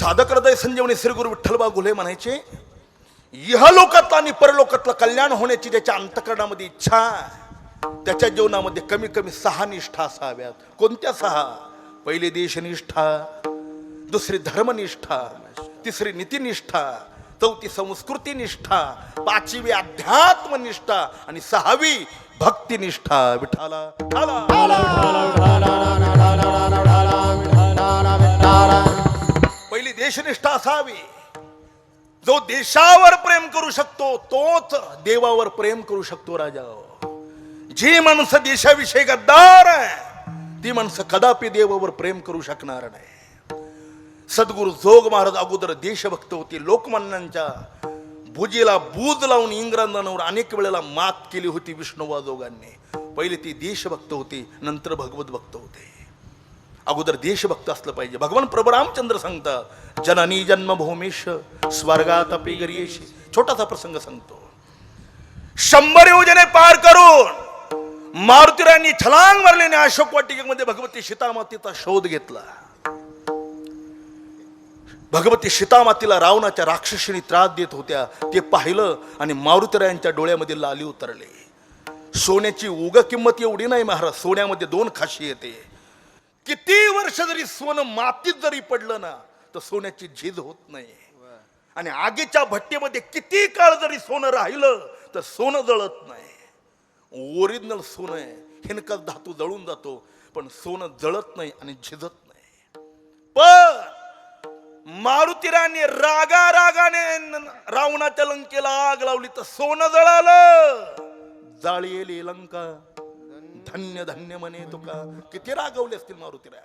साधक हृदय संजीवनी श्री गुरु विठ्ठलबा घुले म्हणायचे, इहलोकातलं आणि परलोकातलं कल्याण होण्याची ज्याच्या अंतःकरणामध्ये इच्छा आहे, त्याच्या जीवनामध्ये कमी कमी 6 निष्ठा असाव्यात. कोणत्या 6? पहिली देशनिष्ठा, दुसरी धर्मनिष्ठा, तिसरी नीतिनिष्ठा, चौथी संस्कृतीनिष्ठा, 5वी अध्यात्मनिष्ठा आणि 6वी भक्तिनिष्ठा. विठाला पहिली देशनिष्ठा असावी. जो देशावर प्रेम करू शकतो तोच देवावर प्रेम करू शकतो. राजा, जी माणसं देशाविषयी गद्दार आहे ती माणसं कदापि देवावर प्रेम करू शकणार नाही. सद्गुरु जोग महाराज अगोदर देशभक्त होती. लोकमान्यांच्या भुजीला बूज लावून इंग्रजांवर अनेक वेळेला मात केली होती विष्णुबा जोगांनी. पहिले ती देशभक्त होती, नंतर भगवत भक्त होते. अगोदर देशभक्त असलं पाहिजे. भगवान प्रभू रामचंद्र सांगतात, जननी जन्मभूमीश स्वर्गात अपि गरीयेश. छोटासा प्रसंग सांगतो. 100 योजने पार करून मारुतीरांनी छलांग मारल्याने अशोक वाटिकेमध्ये भगवती सीतामातेचा शोध घेतला. भगवती सीतामातेला रावणाच्या राक्षसीने त्रास देत होत्या ते पाहिलं आणि मारुतीरायांच्या डोळ्यामध्ये लाली उतरले. सोन्याची उग किंमत एवढी नाही महाराज. सोन्यामध्ये 2 खासियत आहे. किती वर्ष जरी सोनं मातीत जरी पडलं ना तर सोन्याची झीज होत नाही. आणि आगीच्या भट्टीमध्ये किती काळ जरी सोनं राहिलं तर सोनं जळत नाही. ओरिजिनल सोनं आहे. हिनकस धातू जळून जातो पण सोनं जळत नाही आणि झिजत नाही. पण मारुतीराने रागाने रावणाच्या लंकेला आग लावली तर सोनं जळालं. जाळीली लंका धन्य धन्य म्हणे तुका. किती रागवले असतील मारुतीराय.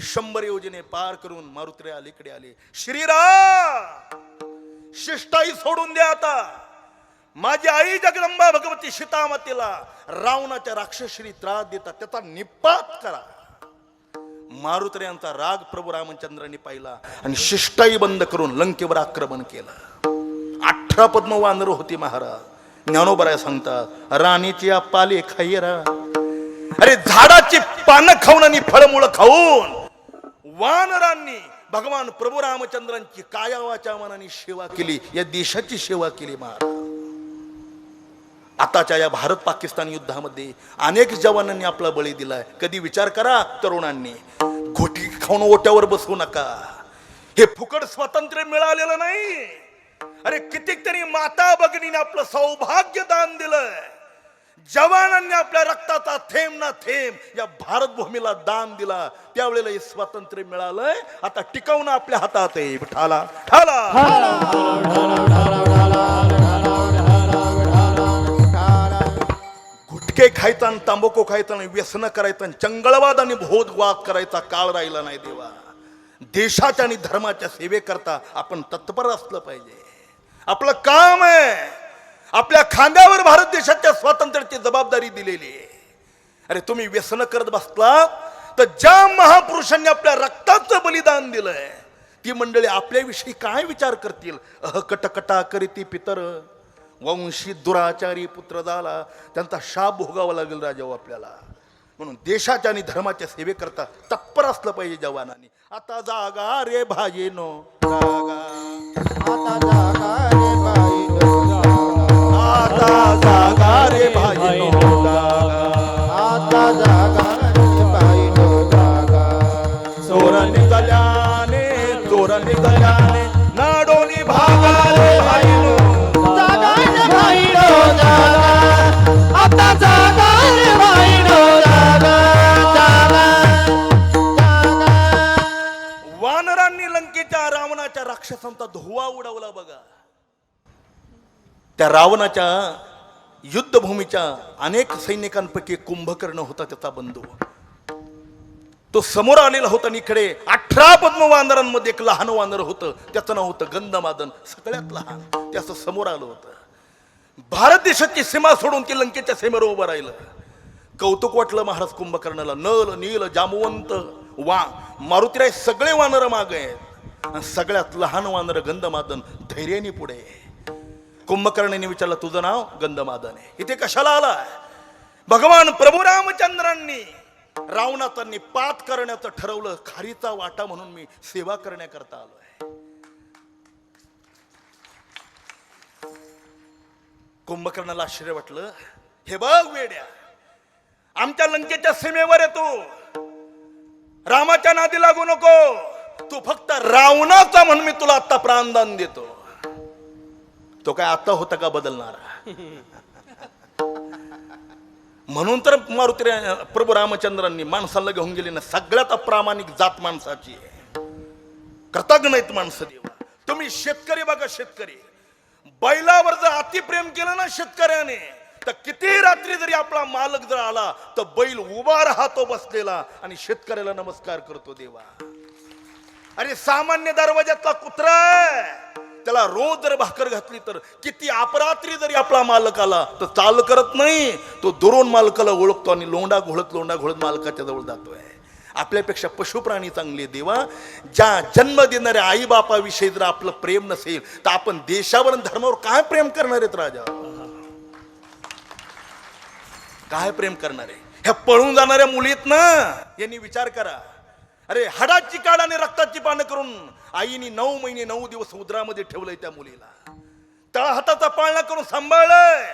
100 योजने पार करून मारुतीराय अलीकडे आले. श्रीराम, शिष्टाई सोडून द्या आता. माझी आई जगदंबा भगवती सीतामातेला रावणाच्या राक्षसीने त्रास देतात, त्याचा निपात करा. मारुतीरायांचा राग प्रभू रामचंद्रांनी पाहिला आणि शिष्टाई बंद करून लंकेवर आक्रमण केलं. 18 पद्म वानर होती महाराज. ज्ञानोबराय सांगतात, राणीची पाले खाईरा. अरे झाडाची पानं खाऊन आणि फळमुळं खाऊन वानरांनी भगवान प्रभू रामचंद्रांची काया वाचा मनाने सेवा केली. या देशाची सेवा केली महाराज. आताच्या या भारत पाकिस्तान युद्धामध्ये अनेक जवानांनी आपला बळी दिलाय. कधी विचार करा तरुणांनी, घोटी खाऊन ओट्यावर बसू नका. हे फुकट स्वातंत्र्य मिळालेलं नाही. अरे कितीक तरी माता भगिनीने आपलं सौभाग्य दान दिलंय. जवानांनी आपल्या रक्ताचा थेंब ना थेंब या भारत भूमीला दान दिला. त्यावेळेला हे स्वातंत्र्य मिळालंय. आता टिकवणं आपल्या हातात आहे. ठाला गुटखे खायचा आणि तांबाखू खायचा आणि व्यसन करायचं आणि चंगळवाद आणि भोजवाद करायचा काळ राहिला नाही. देवा, देशाच्या आणि धर्माच्या सेवेकरता आपण तत्पर असलं पाहिजे. आपलं काम आहे. आपल्या खांद्यावर भारत देशाच्या स्वातंत्र्याची जबाबदारी दिलेली आहे. अरे तुम्ही व्यसन करत बसला तर ज्या महापुरुषांनी आपल्या रक्ताचं बलिदान दिलंय ती मंडळी आपल्याविषयी काय विचार करतील. कटकटा करीती पितर, वंशी दुराचारी पुत्र झाला. त्यांचा शाप भोगावा लागेल राजा आपल्याला. म्हणून देशाच्या आणि धर्माच्या सेवेकरता तत्पर असलं पाहिजे जवानांनी. आता जागा रे भाईनो जागा, आता जागा रे भाईनो जागा, आता जागा रे भाईनो जागा, आता जागा रे भाईनो जागा. चोर निघाल्याने चोर निघाल्याने नाडोनी भागा रे भाईनो जागा रे भाईनो जागा, आता जागा रे भाईनो जागा जागा. वानरांनी लंकेच्या रावणाच्या राक्षसांचा धुवा उडवला बघा. त्या रावणाच्या युद्धभूमीच्या अनेक सैनिकांपैकी कुंभकर्ण होता त्याचा बंधू. तो समोर आलेला होता आणि इकडे 18 पद्म वानरांमध्ये एक लहान वानर होतं. त्याचं नाव होतं गंधमादन. सगळ्यात लहान. त्याचं समोर आलं होतं. भारत देशाची सीमा सोडून ती लंकेच्या सीमेवर उभं राहिलं. कौतुक वाटलं महाराज कुंभकर्णाला. नल नील जामवंत मारुतीराय सगळे वानर मागे आहेत. सगळ्यात लहान वानर गंधमादन धैर्याने पुढे. कुंभकर्णाने विचारलं, तुझं नाव? गंधमादन आहे. इथे कशाला आला? भगवान प्रभू रामचंद्रांनी रावणाचा निपात करण्याचं ठरवलं. खारीचा वाटा म्हणून मी सेवा करण्याकरता आलोय. कुंभकर्णाला आश्चर्य वाटलं. हे बघ वेड्या, आमच्या लंकेच्या सीमेवर येतो, रामाच्या नादी लागू नको, तू फक्त रावणाचा म्हण, मी तुला आता प्राणदान देतो. तो काय आता होता का बदलणारा? म्हणून तर मारुती प्रभू रामचंद्रांनी माणसाला घेऊन गेली ना, सगळ्यात अप्रामाणिक जात माणसाची आहे. कृतज्ञ नाहीत माणसं देवा. तुम्ही शेतकरी बघा, शेतकरी बैलावर जर अतिप्रेम केलं ना शेतकऱ्याने, तर किती रात्री जरी आपला मालक जर आला तर बैल उभा राहतो बसलेला आणि शेतकऱ्याला नमस्कार करतो देवा. अरे सामान्य दरवाजातला कुत्रा त्याला रोज जर भाकर घातली तर किती अपरात्री जरी आपला मालक आला तर चाल करत नाही, तो दुरून मालकाला ओळखतो आणि लोंडा घोळत मालकाच्या जवळ जातोय. आपल्यापेक्षा पशुप्राणी चांगले देवा. ज्या जन्म देणाऱ्या आई बापाविषयी जर आपलं प्रेम नसेल तर आपण देशावर आणि धर्मावर काय प्रेम करणार आहेत राजा? काय प्रेम करणार आहे? ह्या पळून जाणाऱ्या मुलीत ना, यांनी विचार करा. अरे हाडाची काढ आणि रक्ताची पानं करून आईनी 9 महिने 9 दिवस उदरामध्ये ठेवलंय त्या मुलीला. तळा हाताचा पाळणा करून सांभाळलंय.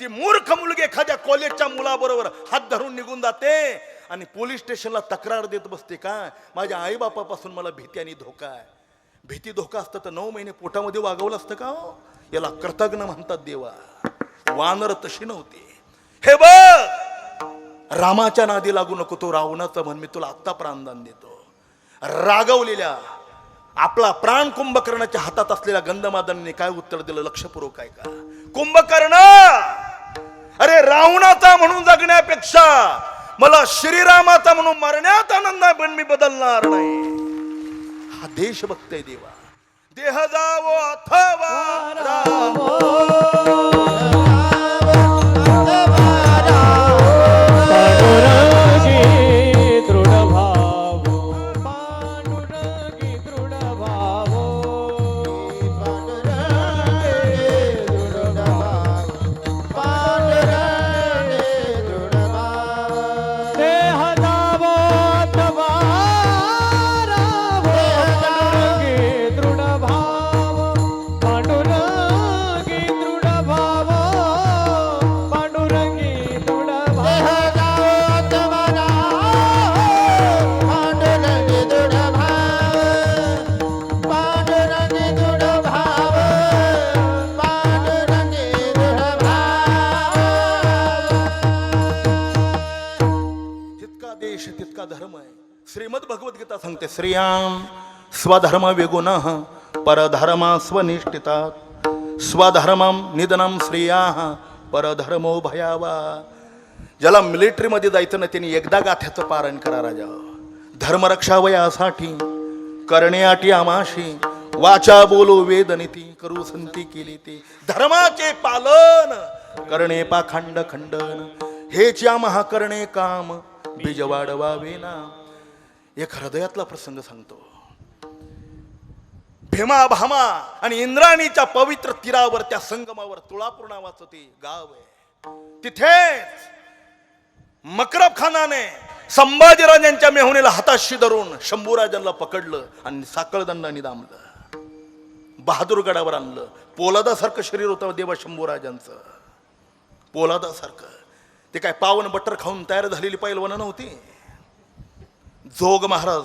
ती मूर्ख मुलगी एखाद्या कॉलेजच्या मुलाबरोबर हात धरून निघून जाते आणि पोलीस स्टेशनला तक्रार देत बसते. काय माझ्या आई बापापासून मला भीती आणि धोका आहे. भीती धोका असतं तर 9 महिने पोटामध्ये वागवलं असतं का? याला कृतज्ञ म्हणतात देवा. वानर तशी नव्हती. हे बघ, रामाच्या नादी लागू नको, तो रावणाचा म्हण, मी तुला आत्ता प्राणदान देतो. रागवलेल्या आपला प्राण कुंभकर्णाच्या हातात असलेल्या गंधमादनाने काय उत्तर दिलं? लक्षपूर्वक आहे का? कुंभकर्ण, अरे रावणाचा म्हणून जगण्यापेक्षा मला श्रीरामाचा म्हणून मरण्यात आनंद आहे, पण मी बदलणार नाही. हा देश बघतोय देवा. देह जावो अथवा राम, तितका धर्म आहे. श्रीमद भगवद्गीता सांगते, श्रियाम स्वधर्म विगुणः परधर्मा स्वनिष्ठितात स्वधर्मम निधनम श्रियाः परधर्मो भयावा. ज्याला मिलिटरीमध्ये जायचं ना त्यांनी एकदा गाथ्याचं पारायण करा राजा. धर्मरक्षा वयासाठी करण्याटी आमाशी वाचा बोलो वेदनिती करू संती केली ते. धर्माचे पालन करणे पाखंड खंडन हेच या महाकरणे काम बीज वाढवावे ना. एक हृदयातला प्रसंग सांगतो. भीमा भामा आणि इंद्राणीच्या पवित्र तीरावर त्या संगमावर तुळापूर नावाचं ते गाव आहे. तिथेच मकरब खानाने संभाजीराजांच्या मेहुणीला हाताशी धरून शंभूराजांना पकडलं आणि साखळदंडाने दामलं. बहादूरगडावर आणलं. पोलादासारखं शरीर होतं देवा शंभूराजांचं, पोलादासारखं. ते काय पावन बटर खाऊन तयार झालेली पैलवानं नव्हती. जोग महाराज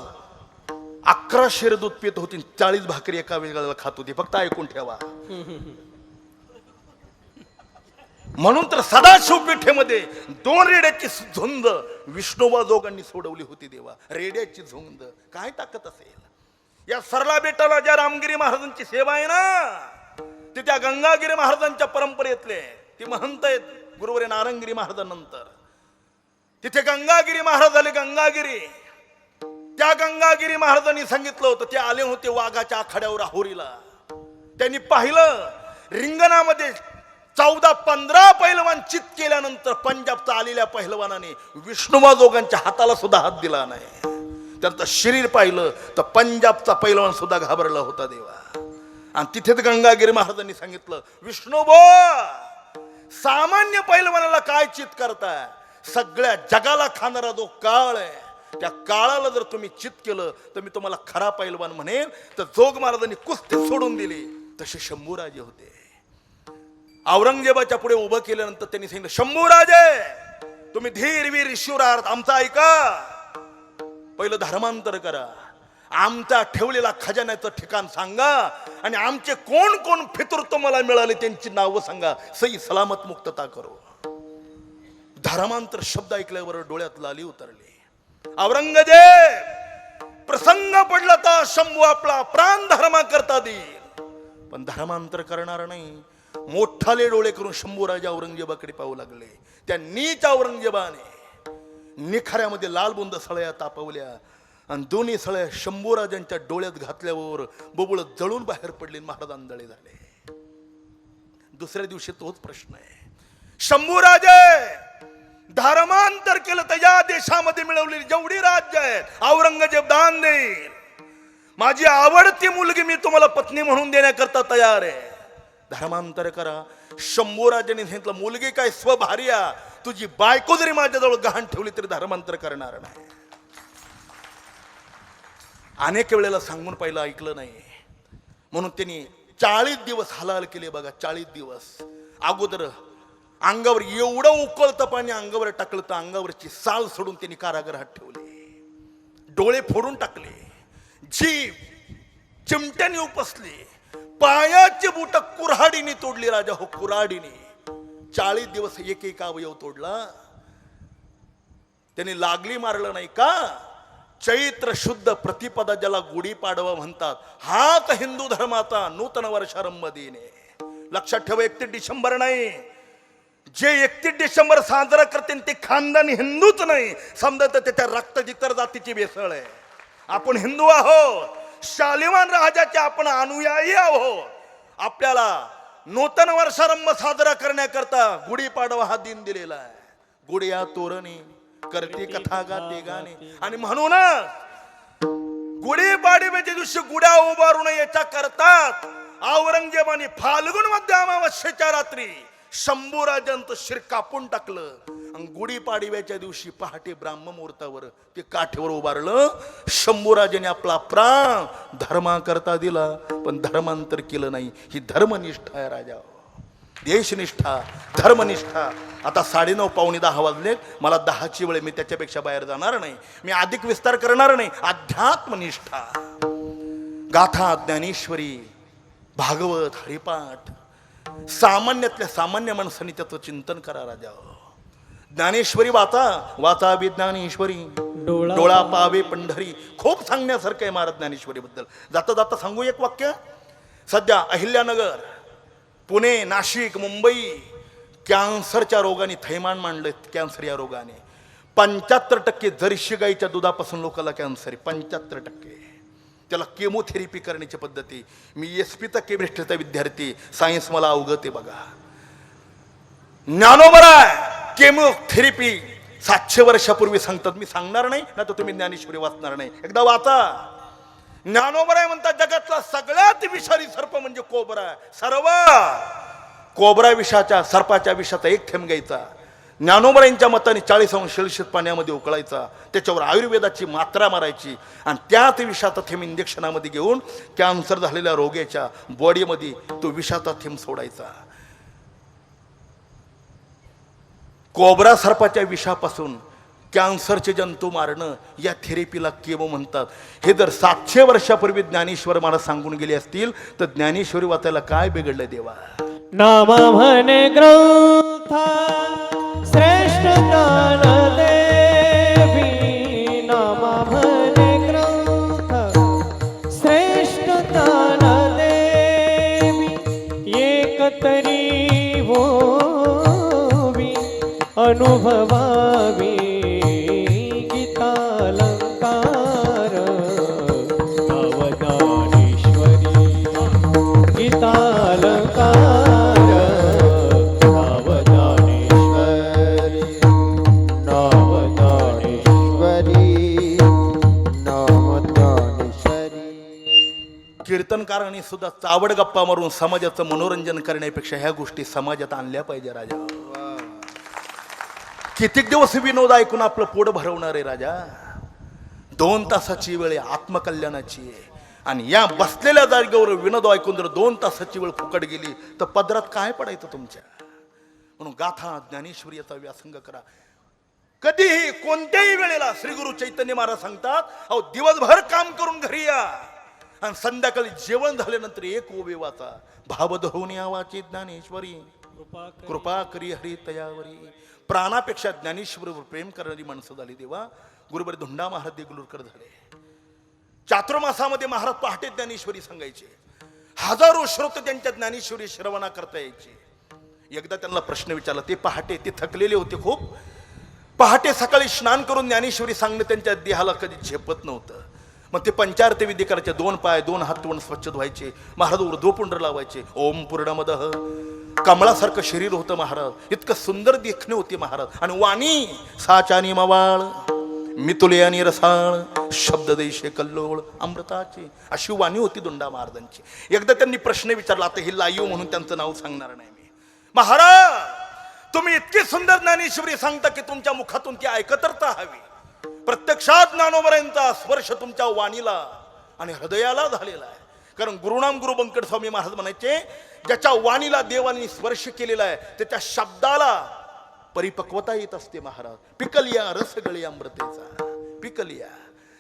11 शेर दूध पित होती, 40 भाकरी एका वेळेला खात होती. फक्त ऐकून ठेवा. म्हणून तर सदाशिव पेठेमध्ये 2 रेड्याची झुंज विष्णोबा जोगांनी सोडवली होती देवा. रेड्याची झुंज काय ताकद असेल. या सरला बेटाला ज्या रामगिरी महाराजांची सेवा आहे ना, ते त्या गंगागिरी महाराजांच्या परंपरेतले ते महंत आहेत. गुरुवारी नारंगिरी महाराजांनंतर तिथे गंगागिरी महाराज आले. गंगागिरी, त्या गंगागिरी महाराजांनी सांगितलं होतं, ते आले होते वाघाच्या आखाड्यावर आहोरीला. त्यांनी पाहिलं रिंगणामध्ये 14-15 पैलवान चित केल्यानंतर पंजाबचा आलेल्या पैलवानाने विष्णुबा जोगांच्या हाताला सुद्धा हात दिला नाही. त्यांचं शरीर पाहिलं तर पंजाबचा पैलवान सुद्धा घाबरला होता देवा. आणि तिथेच गंगागिरी महाराजांनी सांगितलं, विष्णुबा सामान्य पैलवानाला काय चित करताय? सगळ्या जगाला खाणारा जो काळ आहे त्या काळाला जर तुम्ही चित केलं तर मी तुम्हाला खरा पैलवान म्हणेन. तर जोग महाराजांनी कुस्ती सोडून दिली. तसे शंभूराजे होते. औरंगजेबाच्या पुढे उभं केल्यानंतर त्यांनी सांगितलं, शंभूराजे तुम्ही धीरवीर शिवरार आमचा ऐका, पहिलं धर्मांतर करा, आमचा ठेवलेला खजान्याचं ठिकाण सांगा आणि आमचे कोण कोण फितूर तुम्हाला मिळाले त्यांची नावं सांगा, सई सलामत मुक्तता करो. धर्मांतर शब्द ऐकल्यावर डोळ्यात लाली उतरली. औरंगजेब प्रसंग पडला तर शंभू आपला प्राण धर्मा करता देईल, पण धर्मांतर करणार नाही. मोठाले डोळे करून शंभू राजा औरंगजेबाकडे पाहू लागले. त्या नीच औरंगजेबाने निखाऱ्यामध्ये लाल बुंद सळया तापवल्या आणि दोन्ही सळया शंभू राजांच्या डोळ्यात घातल्यावर बबुळ जळून बाहेर पडले, महाराज आंधळे झाले. दुसऱ्या दिवशी तोच प्रश्न आहे, शंभू राजे धर्मांतर केलं तर या देशामध्ये मिळवलेली जेवढी राज्य आहेत औरंगजेब दान देईल. माझी आवडती मुलगी मी तुम्हाला पत्नी म्हणून देण्याकरता तयार आहे, धर्मांतर करा. शंभूराजांनी सांगितलं, मुलगी काय स्वभार्या, तुझी बायको जरी माझ्याजवळ गहाण ठेवली तरी धर्मांतर करणार नाही. अनेक वेळेला सांगून पहिलं ऐकलं नाही, म्हणून त्यांनी 40 दिवस हलाल केले. बघा 40 दिवस अगोदर अंगावर एवढं उकळतं पाणी अंगावर टाकलं तर अंगावरची साल सोडून त्यांनी कारागृहात ठेवले, डोळे फोडून टाकले, जीभ चिमट्याने उपसली, पायाची बुट कुऱ्हाडीने तोडली. राजा हो कुऱ्हाडीने 40 दिवस एक एक अवयव तोडला. त्यांनी लागली मारलं नाही का. चैत्र शुद्ध प्रतिपदा ज्याला गुढीपाडवा म्हणतात, हाच हिंदू धर्माचा नूतन वर्षारंभ दिन आहे. लक्षात ठेवा, 31 डिसेंबर नाही. जे 31 डिसेंबर साजरा करते ते खानदानी हिंदूच नाही, समजा तर त्याच्या रक्त इतर जातीची भेसळ आहे. आपण हिंदू आहोत, शालिवान राजाचे आपण अनुयायी आहोत. आपल्याला नूतन वर्षारंभ साजरा करण्याकरता गुढीपाडवा हा दिन दिलेला आहे. गुढिया तोरणे करते कथा गाते गाणे, आणि म्हणूनच गुढीपाडव्याच्या दिवशी गुढ्या उभारू नये याच्या करतात औरंगजेबाने फाल्गुन मध्ये अमावस्येच्या रात्री शंभूराजांचं शिर कापून टाकलं आणि गुढीपाडव्याच्या दिवशी पहाटे ब्राह्म मुहूर्तावर ते काठीवर उभारलं. शंभूराजाने आपला प्राण धर्मा करता दिला, पण धर्मांतर केलं नाही. ही धर्मनिष्ठा आहे राजा, देशनिष्ठा, धर्मनिष्ठा. आता 9:30 पावणे 10 वाजले, मला 10ची वेळ, मी त्याच्यापेक्षा बाहेर जाणार नाही, मी अधिक विस्तार करणार नाही. अध्यात्मनिष्ठा, गाथा, ज्ञानेश्वरी, भागवत, हरिपाठ, सामान्यातल्या सामान्य माणसांनी त्याचं चिंतन करा राजा. ज्ञानेश्वरी वाचा, वाचा ज्ञानेश्वरी, डोळा पावे पंढरी. खूप सांगण्यासारखं आहे महाराज ज्ञानेश्वरी बद्दल. जाता जाता सांगू एक वाक्य. सध्या अहिल्यानगर, पुणे, नाशिक, मुंबई कॅन्सरच्या रोगाने थैमान मांडले. कॅन्सर या रोगाने 75% जर्सी गाईच्या दुधापासून लोकांना कॅन्सर आहे. 75%. त्याला केमोथेरपी करण्याची पद्धती. मी SP केमिस्ट्रीचा विद्यार्थी, सायन्स मला अवगत आहे. बघा ज्ञानोबराय केमोथेरपी 700 वर्षापूर्वी सांगतात. मी सांगणार नाही, ना तर तुम्ही ज्ञानेश्वरी वाचणार नाही. एकदा वाचा. ज्ञानोबराय म्हणतात जगातला सगळ्यात विषारी सर्प म्हणजे कोबरा. सर्व कोबरा विषाच्या, सर्पाच्या विषाचा एक थेंब घ्यायचा, ज्ञानोबरायांच्या मताने 40 अंश सेल्सिअस पाण्यामध्ये उकळायचा, त्याच्यावर आयुर्वेदाची मात्रा मारायची आणि त्याच विषाचा थेंब इंजेक्शनामध्ये घेऊन कॅन्सर झालेल्या रोग्याच्या बॉडीमध्ये तो विषाचा थेंब सोडायचा. कोबरा सर्पाच्या विषापासून कॅन्सरचे जंतू मारणं या थेरपीला केमो म्हणतात. हे जर 700 वर्षापूर्वी ज्ञानेश्वर मला सांगून गेले असतील तर ज्ञानेश्वरी वाचायला काय बिघडलं देवा. नाम म्हणे ग्रंथ श्रेष्ठ ज्ञान देवी, नाम म्हणे ग्रंथ श्रेष्ठ ज्ञान देवी, एक तरी होवी अनुभवावी गीतालंकार, अवदानेश्वरी गीतालंकार. कीर्तनकारांनी सुद्धा चावड गप्पा मारून समाजाचं मनोरंजन करण्यापेक्षा ह्या गोष्टी समाजात आणल्या पाहिजे राजा. कितीक दिवस विनोद ऐकून आपलं पोट भरवणार आहे राजा. 2 तासाची वेळ आहे, आत्मकल्याणाची आहे. आणि या बसलेल्या जागेवर विनोद ऐकून जर 2 तासाची वेळ फुकट गेली तर पदरात काय पडायचं तुमच्या. म्हणून गाथा ज्ञानेश्वरी याचा व्यासंग करा. कधीही कोणत्याही वेळेला श्री गुरु चैतन्य महाराज सांगतात, अहो दिवसभर काम करून घरी या आणि संध्याकाळी जेवण झाल्यानंतर एक ओवे वाचा, भाव धरून यावाची ज्ञानेश्वरी कृपा करी हरी तयावरी. प्राणापेक्षा ज्ञानेश्वरीवर प्रेम करणारी माणसं झाली तेव्हा गुरुबरी धोंडा महाराज देगलूरकर झाले. चातुर्मासामध्ये महाराज पहाटे ज्ञानेश्वरी सांगायचे. हजारो श्रोते त्यांच्या ज्ञानेश्वरी श्रवणा करता यायचे. एकदा त्यांना प्रश्न विचारला, ते पहाटे ते थकलेले होते खूप. पहाटे सकाळी स्नान करून ज्ञानेश्वरी सांगणं त्यांच्या देहाला कधी झेपत नव्हतं. मग ते पंचार्थ विधी करायचे. 2 पाय 2 हात तोंड स्वच्छ धुवायचे. महाराज ऊर्ध्वपुंड्र लावायचे. ओम पूर्णमदः. कमळासारखं शरीर होतं महाराज, इतकं सुंदर देखणे होते महाराज. आणि वाणी साचानी मवाळ मितुले आणि रसाळ शब्द देशे कल्लोळ अमृताची, अशी वाणी होती धोंडा महाराजांची. एकदा त्यांनी प्रश्न विचारला, आता हे लाईव म्हणून त्यांचं नाव सांगणार नाही मी. महाराज तुम्ही इतकी सुंदर ज्ञानेश्वरी सांगता की तुमच्या मुखातून ती ऐकतरता हवी. प्रत्यक्षात ज्ञानोबरांचा स्पर्श तुमच्या वाणीला आणि हृदयाला झालेला आहे. कारण गुरुनाम गुरु बंकट स्वामी महाराज म्हणायचे, ज्याच्या वाणीला देवाने स्पर्श केलेला आहे त्याच्या शब्दाला परिपक्वता येत असते महाराज. पिकलिया रस गळी अमृतेचा पिकलिया.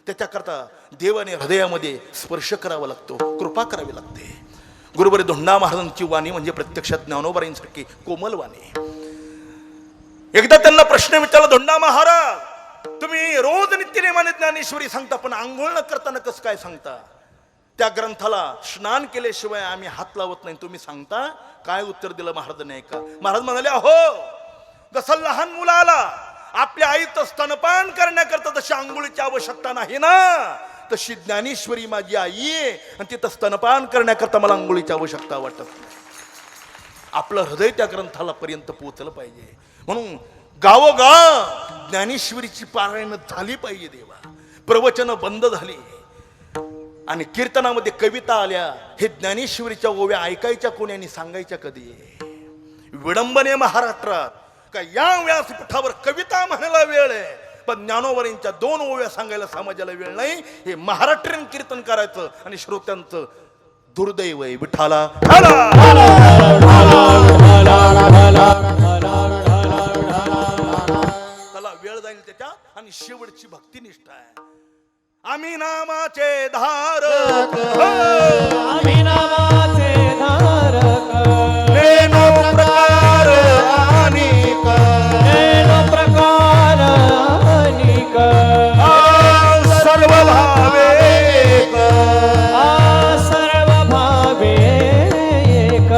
त्याच्याकरता देवाने हृदयामध्ये स्पर्श करावा लागतो, कृपा करावी लागते. गुरुबरी धोंडा महाराजांची वाणी म्हणजे प्रत्यक्षात ज्ञानोबरांसारखी कोमल वाणी. एकदा त्यांना प्रश्न विचारला, धोंडा महाराज तुम्ही रोज नित्यनेमाने ज्ञानेश्वरी सांगता, पण आंघोळ न करताना कसं काय सांगता? त्या ग्रंथाला स्नान केल्याशिवाय आम्ही हात लावत नाही, तुम्ही सांगता. काय उत्तर दिलं महाराजांनी ऐका. महाराज म्हणाले, अहो जसं लहान मुलाला आपल्या आईचं स्तनपान करण्याकरता जशी आंघोळीची आवश्यकता नाही ना, तशी ज्ञानेश्वरी माझी आई आहे आणि तिथं स्तनपान करण्याकरता मला आंघोळीची आवश्यकता वाटत नाही. आपलं हृदय त्या ग्रंथाला पर्यंत पोहोचलं पाहिजे. म्हणून गावोगाव ज्ञानेश्वरीची पारायण झाली पाहिजे. देवा प्रवचन बंद झाली आणि कीर्तनामध्ये कविता आल्या. हे ज्ञानेश्वरीच्या ओव्या ऐकायच्या कोणी आणि सांगायच्या कधी? विडंबने महाराष्ट्रात का या व्यासपीठावर कविता म्हणायला वेळ आहे, पण ज्ञानोबरांच्या 2 ओव्या सांगायला समाजाला वेळ नाही. हे महाराष्ट्रीयन कीर्तन करायचं आणि श्रोत्यांचं दुर्दैव आहे. विठाला त्याला वेळ जाईल त्याच्या. आणि शेवटची भक्तिनिष्ठा आहे. आम्ही नामाचे धारक, आम्ही नामाचे धारक, नेनो प्रकार अनेक, नेनो प्रकार अनेक, सर्व भावे एक, सर्व भावे एक,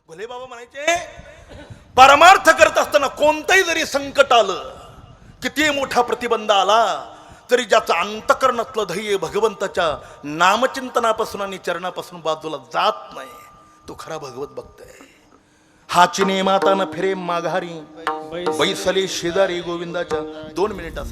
घोले बाबा म्हणायचे, परमार्थ करत असताना कोणताही जरी संकट आलं, किती मोठा प्रतिबंध आला तरी ज्याचं अंतकरणातलं ध्येय भगवंताच्या नामचिंतनापासून आणि चरणापासून बाजूला जात नाही, तो खरा भगवत भक्त आहे. हाचिने माता न फिरे माघारी, बैसले शेजारी गोविंदाच्या. 2 मिनिटात